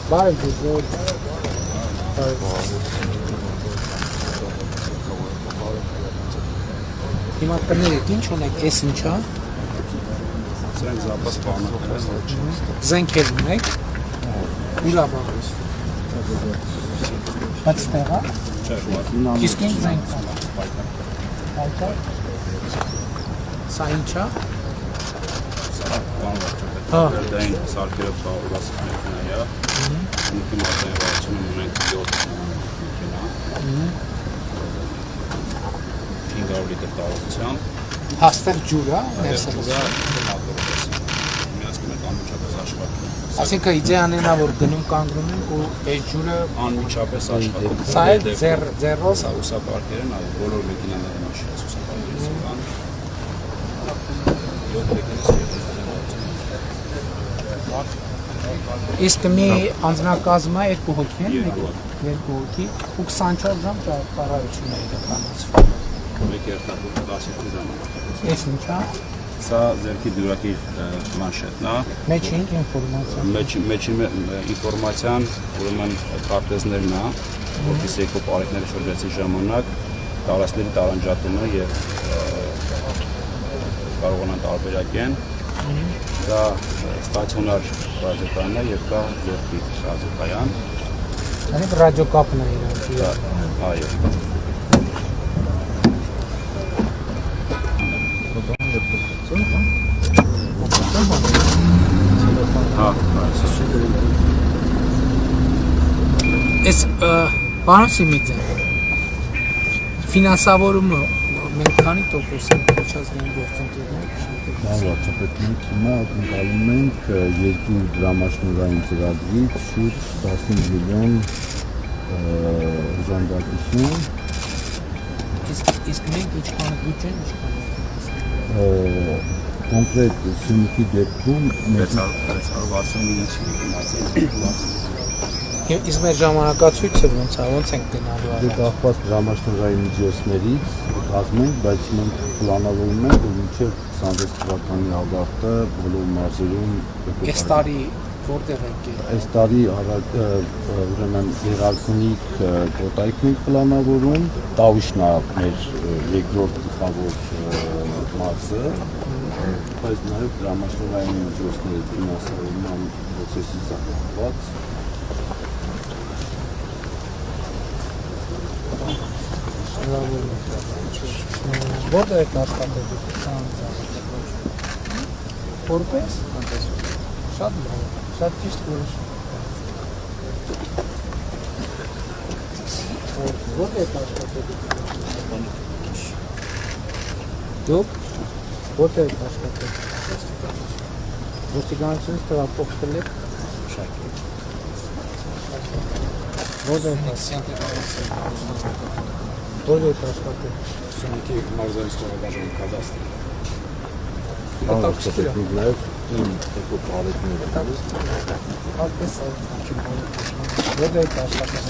Բարև ձեզ։ Հիմա տները ինչ ունեք, էս ինչա։ Զենք զապաս բանակ Զենքեր ունեք։ Ուրա բաղուս։ Բայց տեղա։ Իսկ ինչ զենք։ Պայքար։ Սա ինչա։ Հա, դա այն սարքերը բաղուլաս մեքենայա։ Ինքի մատենվացում ունենք 7 մեքենա։ 500 լիտր տարողությամբ։ Հաստեղ ջուրա, ներսելուս։ Միացնում ենք անմիջապես աշխատում։ Այսինքն իդեան է նա, որ գնում կանգնում ենք ու այս ջուրը անմիջապես աշխատում։ Սա է ձեռով։ Սա ուսապարկեր են, բոլոր մեքենաների մաշինս ուսապարկերից կան։ 7 մեքենաս Իսկ մի անձնակազմը 2 հոգի են, 2 հոգի ու 24 ժամ ծառայություն է իրականացվում։ Մեկ երթախուղ 12 ժամ։ Էս ինչա։ Սա ձերքի դյուրակի պլանշետն է։ Մեջ ինչ ինֆորմացիա։ Մեջի ինֆորմացիան ուրեմն քարտեզներն է, որտիսի եկող բարեկները շրջեցի ժամանակ տարածքների տարանջատումը եւ կարողանան տարբերակեն։ Դա ստացիոնար ռադիոկայանն է եւ կա ձերքի ռադիոկայան։ Այդ ռադիոկապն է իրանք։ Այո։ Էս պարոն Սիմիձե ֆինանսավորումը մենք քանի տոկոս ենք միջազգային գործընկերներ։ Դա վարչապետ մենք հիմա ակնկալում ենք 2 դրամաշնորհային ծրագրից շուրջ 15 միլիոն օժանդակություն։ Իսկ մենք ինչքան բյուջեն ինչքան կոնկրետ Սյունիքի դեպքում 665 Իսկ մեր ժամանակացույցը ոնց ենք գնալու դե կախված դրամաշնորհային միջոցներից կազմենք, բայց մենք պլանավորում ենք, որ մինչև 26 թվականի ավարտը բոլոր մարզերում Այս տարի որտեղ եք եկել։ Այս տարի ուրեմն Գեղարքունիք կոտայքն ենք պլանավորում, Տավիշն է մեր երկրորդ գլխավոր մարզը, բայց նաև դրամաշնորհային միջոցների ֆինանսավորման պրոցեսից կապված Որտեղ եք աշխատել։ Որպես շատ լավ, շատ ճիշտ որոշ։ Որտեղ եք աշխատել։ Դուք որտեղ եք աշխատել։ Ոստիկանությունից տեղափոխվել եք։ Որտեղ եք Որտեղ եք աշխատել։ Սյունիքի մարզային ստորաբաժանում կադաստրի։ Վարչապետին նաև եկող բարեկները։ Հատկես որտեղ եք աշխատել։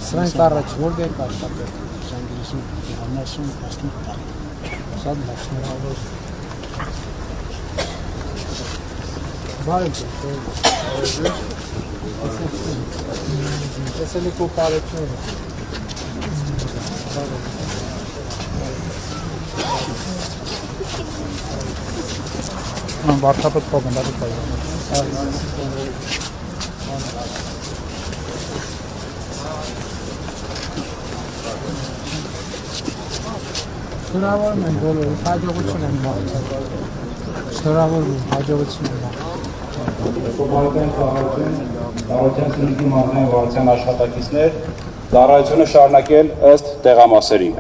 Սրանց առաջ որտեղ եք աշխատել։ Շատ լավ, շնորհավոր։ Բարև ձեզ։ Տեսել եք ու բարեկները։ Վարչապետ Պողոնդարի պայման։ Շնորհավորում եմ բոլորին, հաջողություն եմ մաղթում։ Շնորհավորում եմ, հաջողություն եմ մաղթում։ Ծառայության Սյունիքի մարզային վարչության աշխատակիցներ ծառայությունը շարունակել ըստ տեղամասերի։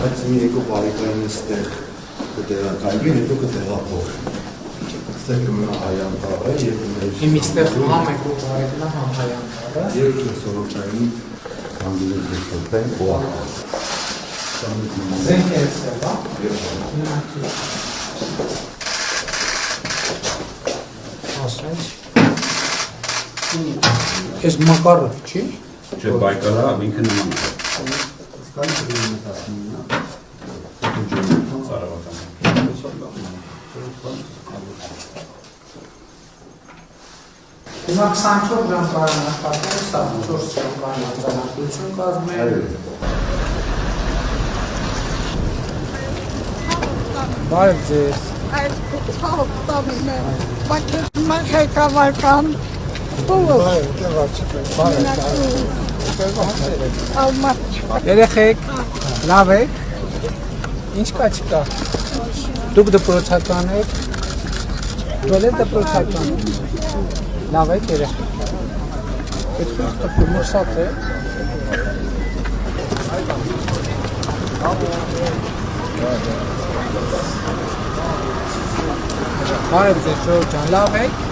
բայց մի երկու բարեկային էստեղ կտեղակայվի, հետո կտեղափոխվի։ Այստեղ կմնա հայանտառը եւ Իմ իստեղ համ եք ու բարեկնա համ հայանտառը։ Եվ սորոքային հանդիպել դեսոթեն օակը։ Զենք է էստեղ, հա։ Ասենց։ Ես Մակարով, չի։ Չէ, Բայկալա ինքը նման է։ Սկայ դրում ասում Սարավական։ Հիմա 24 ժամ պարանապատել, սա 4 ժամ պարանապատություն կազմել։ Բարև ձեզ։ Այս կուտաղտամին է, բայց մենք հեկավարկան Երեխեք, լավ եք, ինչ կա չկա, դուք դպրոցական եք, դուք եք դպրոցական, լավ եք երեխեք, այդ խիղթը մրսած է, բարև ձեզ ժողովուրդ ջան, լավ եք,